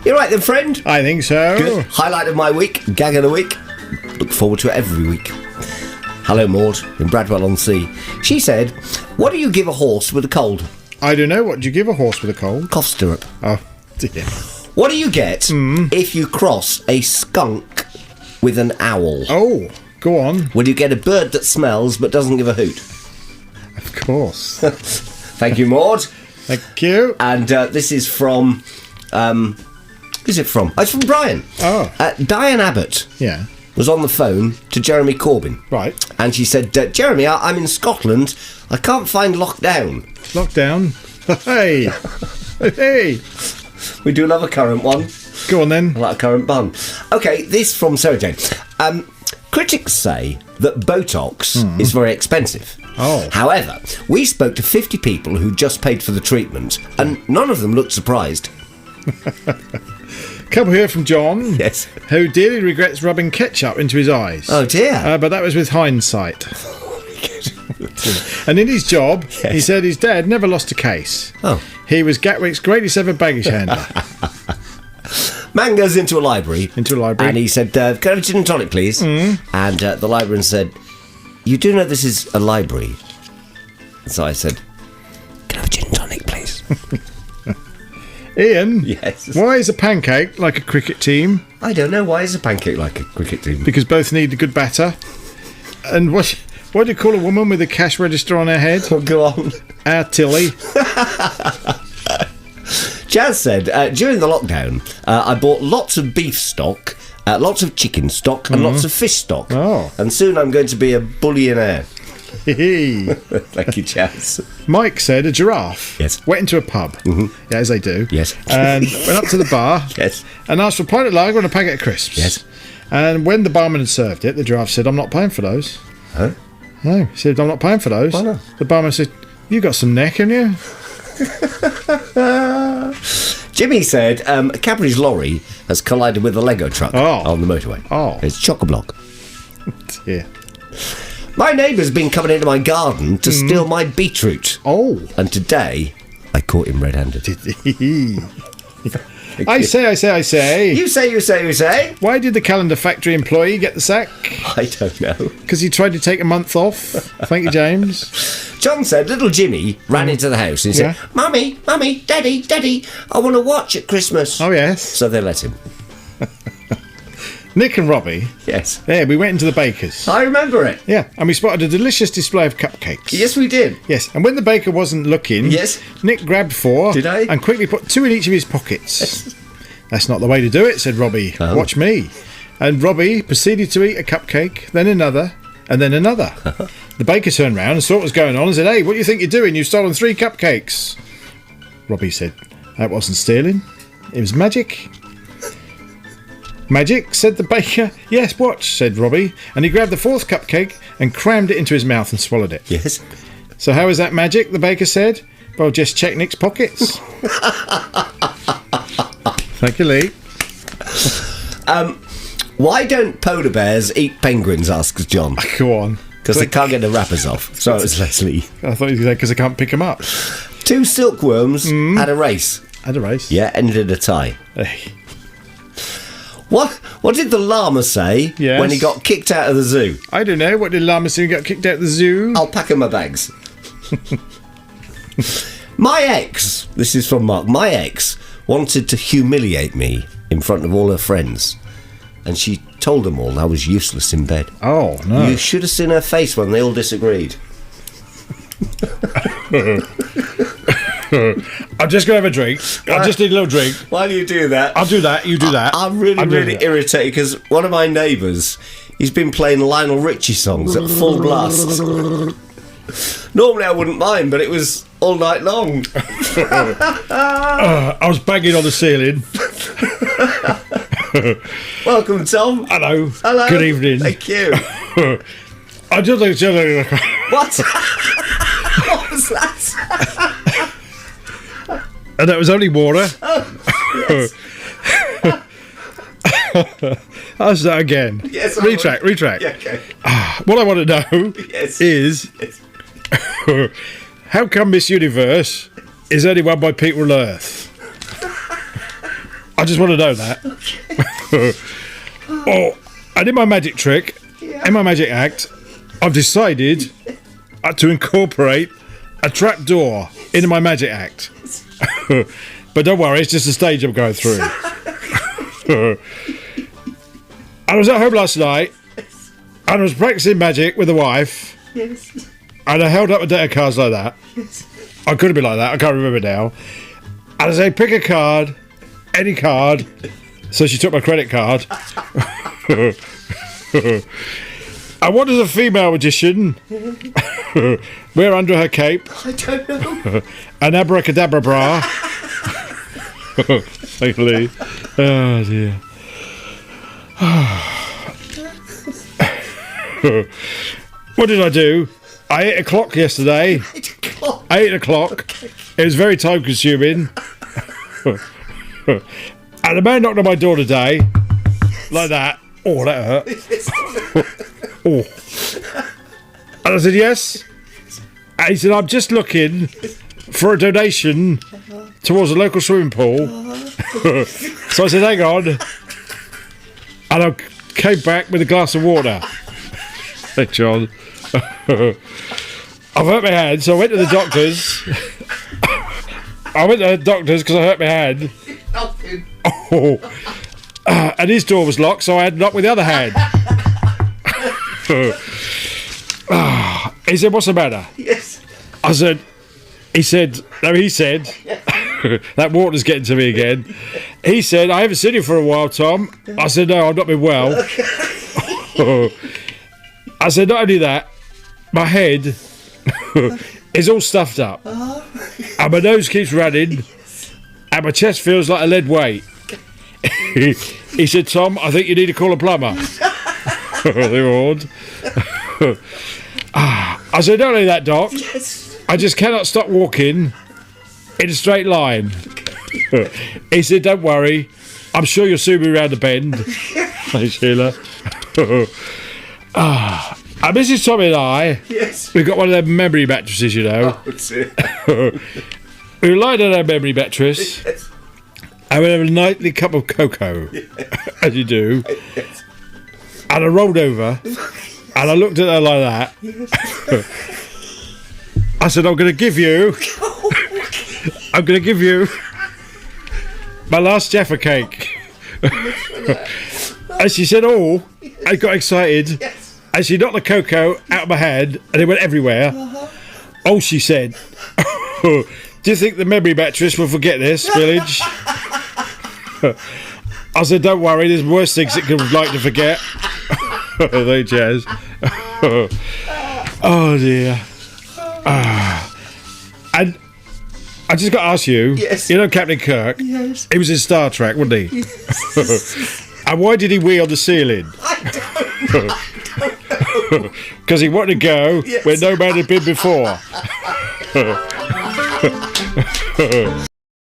You're right then, friend. I think so. Good. Highlight of my week, gag of the week. Look forward to it every week. Hello, Maud, in Bradwell-on-Sea. She said, what do you give a horse with a cold? I don't know. What do you give a horse with a cold? Cough syrup. Oh, dear. What do you get if you cross a skunk with an owl? Oh, go on. Well, you get a bird that smells but doesn't give a hoot. Of course. Thank you, Maud. Thank you. And this is from... who's it from? Oh, it's from Brian. Oh. Diane Abbott Yeah. was on the phone to Jeremy Corbyn. Right. And she said, Jeremy, I'm in Scotland. I can't find lockdown. Lockdown. Hey. Hey. We do love a current one. Go on then. I like a current bun. Okay, this from Sarah Jane. Critics say that Botox is very expensive. Oh. However, we spoke to 50 people who just paid for the treatment, and none of them looked surprised. Couple here from John. Yes. Who dearly regrets rubbing ketchup into his eyes. Oh, dear. But that was with hindsight. And in his job, he said his dad never lost a case. Oh. He was Gatwick's greatest ever baggage handler. Man goes into a library. And he said, can I have a gin and tonic, please? And the librarian said, you do know this is a library? So I said, can I have a gin and tonic, please? Ian? Yes. Why is a pancake like a cricket team? I don't know. Why is a pancake like a cricket team? Because both need a good batter. And what do you call a woman with a cash register on her head? Oh, go on. Our Tilly. Jazz said, during the lockdown, I bought lots of beef stock, lots of chicken stock, and lots of fish stock. Oh. And soon I'm going to be a bullionaire. Thank you, Jazz. Mike said a giraffe went into a pub, yeah, as they do, and went up to the bar and asked for a pint of lager and a packet of crisps. And when the barman had served it, the giraffe said, I'm not paying for those. Huh? No, he said, I'm not paying for those. Why not? The barman said, you got some neck, haven't you? Jimmy said a Cadbury's lorry has collided with a Lego truck on the motorway. It's chock-a-block. Yeah. My neighbour's been coming into my garden to steal my beetroot. Oh. And today, I caught him red-handed. I say. You say. Why did the calendar factory employee get the sack? I don't know. Because he tried to take a month off. Thank you, James. John said little Jimmy ran into the house and he said, Mummy, Daddy, I want to watch at Christmas. Oh, yes. So they let him. Nick and Robbie. Yes. Yeah, we went into the baker's. I remember it. Yeah, and we spotted a delicious display of cupcakes. Yes, we did. Yes, and when the baker wasn't looking, Nick grabbed 4 Did I? And quickly put 2 in each of his pockets. That's not the way to do it, said Robbie. Oh. Watch me. And Robbie proceeded to eat a cupcake, then another, and then another. The baker turned round and saw what was going on and said, hey, what do you think you're doing? You've stolen 3 cupcakes. Robbie said, that wasn't stealing. It was magic. Magic, said the baker. Yes, watch, said Robbie. And he grabbed the 4th cupcake and crammed it into his mouth and swallowed it. Yes. So how is that magic, the baker said. Well, just check Nick's pockets. Thank you, Lee. Why don't polar bears eat penguins, asks John. Go on. Because they can't get the wrappers off. So it was Leslie. I thought you said because they can't pick them up. 2 silkworms had a race. Had a race? Yeah, ended in a tie. Hey. What did the llama say when he got kicked out of the zoo? I don't know. What did llama say when he got kicked out of the zoo? I'll pack in my bags. My ex, this is from Mark, my ex wanted to humiliate me in front of all her friends. And she told them all I was useless in bed. Oh, no. You should have seen her face when they all disagreed. I'm just going to have a drink. I just need a little drink. Why do you do that? I'll do that. You do that. I'm really irritated because one of my neighbours, he's been playing Lionel Richie songs at full blast. Normally I wouldn't mind, but it was all night long. I was banging on the ceiling. Welcome, Tom. Hello. Hello. Good evening. Thank you. I just like What? What was that? And that was only water. Oh, yes. How's that again? Yes. Retract. Yeah, okay. What I want to know is how come Miss Universe is only won by people on Earth? I just want to know that. And in my magic trick, in my magic act, I've decided to incorporate a trap door into my magic act. But don't worry, it's just a stage I'm going through. I was at home last night, and I was practicing magic with the wife. Yes. And I held up a deck of cards like that. Yes. I could have been like that, I can't remember now. And I say, pick a card, any card. So she took my credit card. And what does a female magician wear under her cape? I don't know. An abracadabra bra. Thankfully. Oh dear. What did I do? I ate a clock yesterday. 8 o'clock. 8 o'clock. Okay. It was very time consuming. And a man knocked on my door today. Like that. Oh, that hurt. Oh. And I said, yes. And he said, I'm just looking for a donation towards a local swimming pool. So I said, hang on. And I came back with a glass of water. Hey, John. I've hurt my hand, so I went to the doctors. I went to the doctors because I hurt my hand. Nothing. Oh. And his door was locked, so I had to knock with the other hand. He said, what's the matter? Yes. I said, he said, that water's getting to me again. He said, I haven't seen you for a while, Tom. I said, no, I've not been well. I said, not only that, my head is all stuffed up. And my nose keeps running. And my chest feels like a lead weight. He said, Tom, I think you need to call a plumber. They were odd. I said, not only that, Doc, Yes. I just cannot stop walking in a straight line. He said, don't worry, I'm sure you'll soon be round the bend. Hey, Sheila. And Mrs. Tommy and I, Yes. we've got one of them memory mattresses, you know. Oh, that's it. We lied on our memory mattress. Yes. And we have a nightly cup of cocoa, as you do. Yes. And I rolled over, and I looked at her like that. I said, I'm going to give you my last Jaffa cake. And she said, oh, I got excited. Yes. And she knocked the cocoa out of my hand, and it went everywhere. Oh, she said, do you think the memory mattress will forget this, village? I said, don't worry, there's worse things it could like to forget. They jazz. Oh dear. And I just got to ask you, Yes. you know Captain Kirk? Yes. He was in Star Trek, wasn't he? And why did he wee on the ceiling? I don't know. Because he wanted to go Yes. where no man had been before.